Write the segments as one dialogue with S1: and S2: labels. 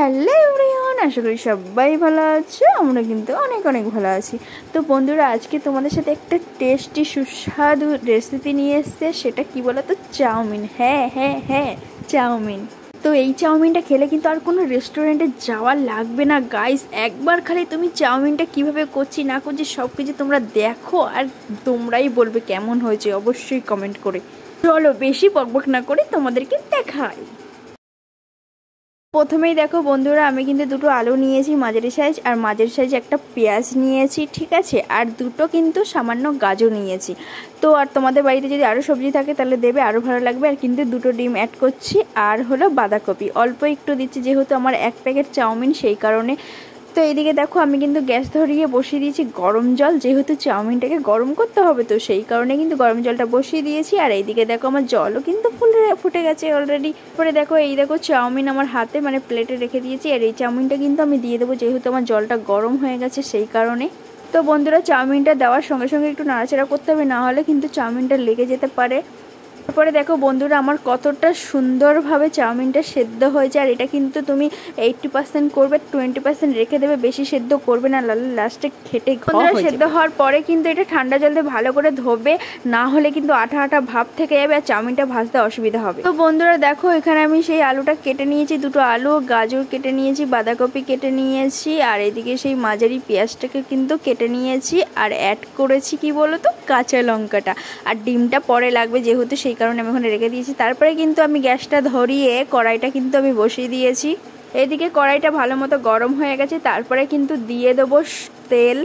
S1: Hello everyone, আশা করি সবাই ভালো আছো। আমরা কিন্তু অনেক অনেক ভালো আছি। তো বন্ধুরা, আজকে তোমাদের সাথে একটা টেস্টি সুস্বাদু রেসিপি নিয়ে এসছে। সেটা কি বলো তো? চাউমিন। হ্যাঁ হ্যাঁ হ্যাঁ, চাউমিন। তো এই চাউমিনটা খেলে কিন্তু আর কোনো রেস্টুরেন্টে যাওয়া লাগবে না গাইস। একবার খালি তুমি চাউমিনটা কিভাবে করছি না করছি সব কিছু তোমরা দেখো, আর তোমরাই বলবে কেমন হয়েছে, অবশ্যই কমেন্ট করে। চলো বেশি বকবক না করে তোমাদেরকে দেখাই। প্রথমেই দেখো বন্ধুরা, আমি কিন্তু দুটো আলু নিয়েছি মাঝারি সাইজ, আর মাঝারি সাইজ একটা পেঁয়াজ নিয়েছি, ঠিক আছে। আর দুটো কিন্তু সামান্য গাজর নিয়েছি। তো আর তোমাদের বাড়িতে যদি আরও সবজি থাকে তাহলে দেবে, আরও ভালো লাগবে। আর কিন্তু দুটো ডিম অ্যাড করছি, আর হলো বাঁধাকপি অল্প একটু দিচ্ছি, যেহেতু আমার এক প্যাকেট চাউমিন সেই কারণে। তো এইদিকে দেখো আমি কিন্তু গ্যাস ধরিয়ে বসিয়ে দিয়েছি গরম জল, যেহেতু চাউমিনটাকে গরম করতে হবে তো সেই কারণে কিন্তু গরম জলটা বসিয়ে দিয়েছি। আর এইদিকে দেখো আমার জলও কিন্তু ফুটে গেছে অলরেডি। পরে দেখো এই দেখো চাউমিন আমার হাতে মানে প্লেটে রেখে দিয়েছি, আর এই চাউমিনটা কিন্তু আমি দিয়ে দেবো, যেহেতু আমার জলটা গরম হয়ে গেছে সেই কারণে। তো বন্ধুরা, চাউমিনটা দেওয়ার সঙ্গে সঙ্গে একটু নাড়াচাড়া করতে হবে, না হলে কিন্তু চাউমিনটা লেগে যেতে পারে। তারপরে দেখো বন্ধুরা, আমার কতটা সুন্দরভাবে চাউমিনটা সেদ্ধ হয়েছে। আর এটা কিন্তু তুমি 80% করবে, 20% রেখে দেবে, বেশি সেদ্ধ করবে না, লাস্টে খেটে সেদ্ধ হওয়ার পরে কিন্তু এটা ঠান্ডা জল দিয়ে ভালো করে ধোবে, না হলে কিন্তু আঠা আঠা ভাব থেকে যাবে আর চাউমিনটা ভাজতে অসুবিধা হবে। তো বন্ধুরা দেখো, এখানে আমি সেই আলুটা কেটে নিয়েছি, দুটো আলু, গাজর কেটে নিয়েছি, বাঁধাকপি কেটে নিয়েছি, আর এদিকে সেই মাঝারি পেঁয়াজটাকে কিন্তু কেটে নিয়েছি, আর অ্যাড করেছি কি বলো তো, কাঁচা লঙ্কাটা। আর ডিমটা পরে লাগবে, যেহেতু সেই কারণে আমি ওখানে রেখে দিয়েছি। তারপরে কিন্তু আমি গ্যাসটা ধরিয়ে কড়াইটা কিন্তু আমি বসিয়ে দিয়েছি। এদিকে কড়াইটা ভালো মতো গরম হয়ে গেছে। তারপরে কিন্তু দিয়ে দেবো তেল।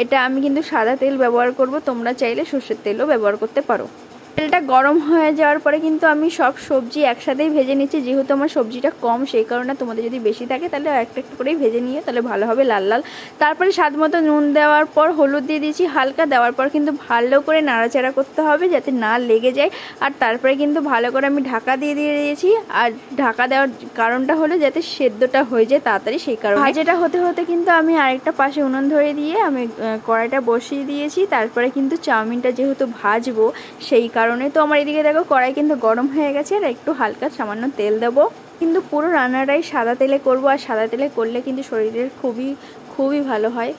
S1: এটা আমি কিন্তু সাদা তেল ব্যবহার করব, তোমরা চাইলে সর্ষের তেলও ব্যবহার করতে পারো। তেলটা গরম হয়ে যাওয়ার পরে কিন্তু আমি সব সবজি একসাথেই ভেজে নিচ্ছি, যেহেতু আমার সবজিটা কম সেই কারণে। তোমাদের যদি বেশি থাকে তাহলে একটা একটা করেই ভেজে নিয়ে তাহলে ভালো হবে, লাল লাল। তারপরে স্বাদ মতো নুন দেওয়ার পর হলুদ দিয়ে দিয়েছি হালকা, দেওয়ার পর কিন্তু ভালো করে নাড়াচাড়া করতে হবে যাতে না লেগে যায়। আর তারপরে কিন্তু ভালো করে আমি ঢাকা দিয়ে দিয়েছি। আর ঢাকা দেওয়ার কারণটা হলো যাতে সেদ্ধটা হয়ে যায় তাড়াতাড়ি, সেই কারণে। ভাজাটা হতে হতে কিন্তু আমি আরেকটা পাশে উনুন ধরে দিয়ে আমি কড়াইটা বসিয়ে দিয়েছি। তারপরে কিন্তু চাউমিনটা যেহেতু ভাজবো সেই কারণে। তো আমার এদিকে দেখো কড়াই কিন্তু গরম হয়ে গেছে, আর একটু হালকা সামান্য তেল দেবো। কিন্তু পুরো রান্নাটাই সাদা তেলে করব, আর সাদা তেলে করলে কিন্তু শরীরের খুবই ভালো হয়।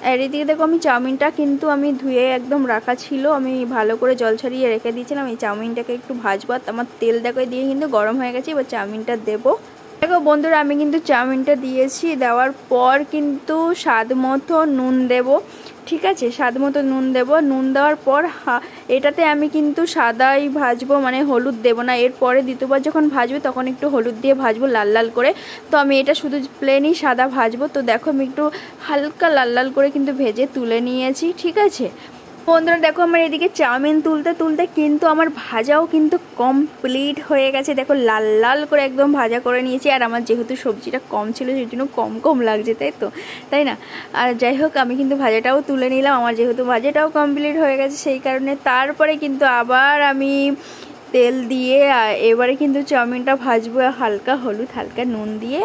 S1: আর এদিকে দেখো আমি চাউমিনটা কিন্তু আমি ধুয়ে একদম রাখা ছিল, আমি ভালো করে জল ছাড়িয়ে রেখে দিয়েছিলাম। এই চাউমিনটাকে একটু ভাজবো, আর আমার তেল দেখো দিয়ে কিন্তু গরম হয়ে গেছে। এবার চাউমিনটা দেবো। দেখো বন্ধুরা, আমি কিন্তু চাউমিনটা দিয়েছি, দেওয়ার পর কিন্তু স্বাদ মতো নুন দেব, ঠিক আছে। স্বাদ মতো নুন দেব। নুন দেওয়ার পর এটাতে আমি কিন্তু সাদাই ভাজবো, মানে হলুদ দেব না। এরপরে দ্বিতীয়বার যখন ভাজবো তখন একটু হলুদ দিয়ে ভাজবো লাল লাল করে। তো আমি এটা শুধু প্লেনই সাদা ভাজবো। তো দেখো আমি একটু হালকা লাল লাল করে কিন্তু ভেজে তুলে নিয়েছি, ঠিক আছে। বন্ধুরা দেখো, আমার এদিকে চাউমিন তুলতে তুলতে কিন্তু আমার ভাজাও কিন্তু কমপ্লিট হয়ে গেছে। দেখো লাল লাল করে একদম ভাজা করে নিয়েছি। আর আমার যেহেতু সবজিটা কম ছিল সেই জন্য কম লাগছে, তাই না। আর যাই হোক, আমি কিন্তু ভাজাটাও তুলে নিলাম, আমার যেহেতু ভাজাটাও কমপ্লিট হয়ে গেছে সেই কারণে। তারপরে কিন্তু আবার আমি তেল দিয়ে এবারে কিন্তু চাউমিনটা ভাজবো, হালকা হলুদ হালকা নুন দিয়ে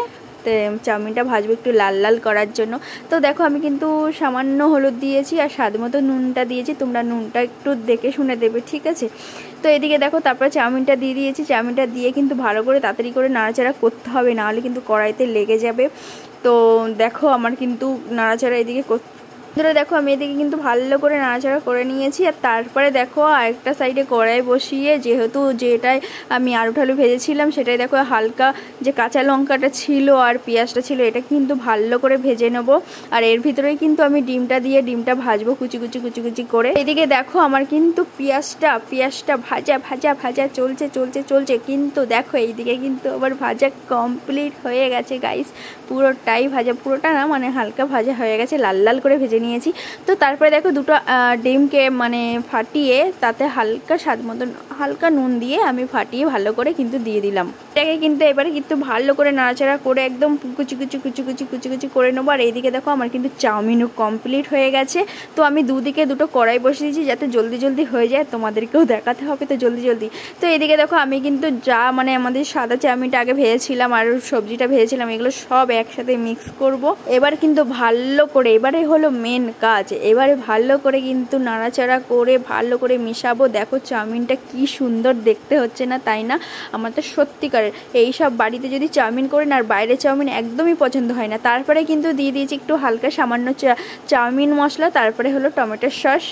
S1: চাউমিনটা ভাজবো একটু লাল লাল করার জন্য। তো দেখো আমি কিন্তু সামান্য হলুদ দিয়েছি আর স্বাদ মতো নুনটা দিয়েছি, তোমরা নুনটা একটু দেখে শুনে দেবে, ঠিক আছে। তো এদিকে দেখো তারপরে চাউমিনটা দিয়ে দিয়েছি। চাউমিনটা দিয়ে কিন্তু ভালো করে তাড়াতাড়ি করে নাড়াচাড়া করতে হবে, নাহলে কিন্তু কড়াইতে লেগে যাবে। তো দেখো আমার কিন্তু নাড়াচাড়া এদিকে দেখো আমি এদিকে কিন্তু ভালো করে নাড়াচাড়া করে নিয়েছি। আর তারপরে দেখো আরেকটা সাইডে কড়াই বসিয়ে, যেহেতু যেটাই আমি আলু ঠালু ভেজেছিলাম সেটাই দেখো হালকা যে কাঁচা লঙ্কাটা ছিল আর পেঁয়াজটা ছিল এটা কিন্তু ভালো করে ভেজে নেব। আর এর ভিতরেই কিন্তু আমি ডিমটা দিয়ে ডিমটা ভাজবো কুচি কুচি কুচি কুচি করে। এদিকে দেখো আমার কিন্তু পেঁয়াজটা ভাজা ভাজা ভাজা চলছে কিন্তু দেখো এইদিকে কিন্তু আবার ভাজা কমপ্লিট হয়ে গেছে গাইস। পুরোটাই ভাজা, পুরোটা না মানে হালকা ভাজা হয়ে গেছে, লাল লাল করে ভেজে নিয়েছি। তো তারপরে দেখো দুটো ডিমকে মানে ফাটিয়ে তাতে হালকা স্বাদ মতন হালকা নুন দিয়ে আমি ফাটিয়ে ভালো করে কিন্তু দিয়ে দিলাম। এটাকে কিন্তু এবারে কিন্তু ভালো করে নাড়াচাড়া করে একদম কুচি কুচি করে নেবো। আর এইদিকে দেখো আমার কিন্তু চাউমিনও কমপ্লিট হয়ে গেছে। তো আমি দুদিকে দুটো কড়াই বসিয়ে দিয়েছি যাতে জলদি হয়ে যায়, তোমাদেরকেও দেখাতে হবে তো জলদি। তো এদিকে দেখো আমি কিন্তু যা মানে আমাদের সাদা চাউমিনটা আগে ভেজেছিলাম আর সবজিটা ভেজেছিলাম এগুলো সব একসাথে মিক্স করব। এবার কিন্তু ভালো করে, এবারে হলো মেন কাজ। এবারে ভালো করে কিন্তু নাড়াচাড়া করে ভালো করে মেশাবো। দেখো চাউমিনটা কি সুন্দর দেখতে হচ্ছে না, তাই না? আমার তো সত্যিকারের এইসব বাড়িতে যদি চাউমিন করে না, আর বাইরে চাউমিন একদমই পছন্দ হয় না। তারপরে কিন্তু দিয়ে দিয়েছি একটু হালকা সামান্য চাউমিন মশলা, তারপরে হলো টমেটো সস,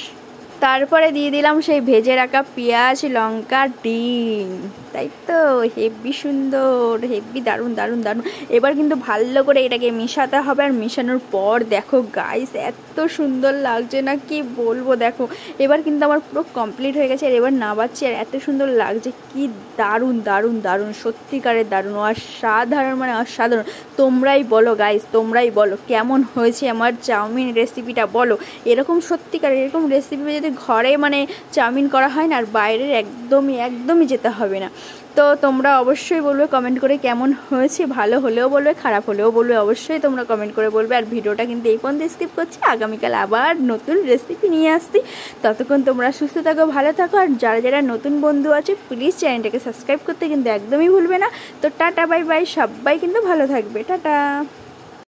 S1: তারপরে দিয়ে দিলাম সেই ভেজে রাখা পেঁয়াজ, লঙ্কা, ডিম। তাই তো, হেব্বি সুন্দর, হেব্বি দারুণ দারুণ দারুণ। এবার কিন্তু ভালো করে এটাকে মেশাতে হবে। আর মেশানোর পর দেখো গাইস, এত সুন্দর লাগছে না কি বলবো। দেখো এবার কিন্তু আমার পুরো কমপ্লিট হয়ে গেছে। আর এবার নামাচ্ছি, আর এত সুন্দর লাগছে, কি দারুণ দারুণ দারুণ, সত্যিকারের দারুণ, অসাধারণ, মানে অসাধারণ। তোমরাই বলো গাইস, তোমরাই বলো কেমন হয়েছে আমার চাউমিন রেসিপিটা, বলো। এরকম সত্যিকারের এরকম রেসিপি যদি ঘরে মানে চাউমিন করা হয় না, আর বাইরের একদমই একদমই যেতে হবে না। তো তোমরা অবশ্যই বলবে কমেন্ট করে কেমন হয়েছে, ভালো হলেও বলবে, খারাপ হলেও বলবে, অবশ্যই তোমরা কমেন্ট করে বলবে। আর ভিডিওটা কিন্তু এই পর্যন্ত স্কিপ করছি, আগামীকাল আবার নতুন রেসিপি নিয়ে আসছি। ততক্ষণ তোমরা সুস্থ থাকো, ভালো থাকো। আর যারা যারা নতুন বন্ধু আছে প্লিজ চ্যানেলটাকে সাবস্ক্রাইব করতে কিন্তু একদমই ভুলবে না। তো টাটা বাই বাই, সবাই কিন্তু ভালো থাকবে, টাটা।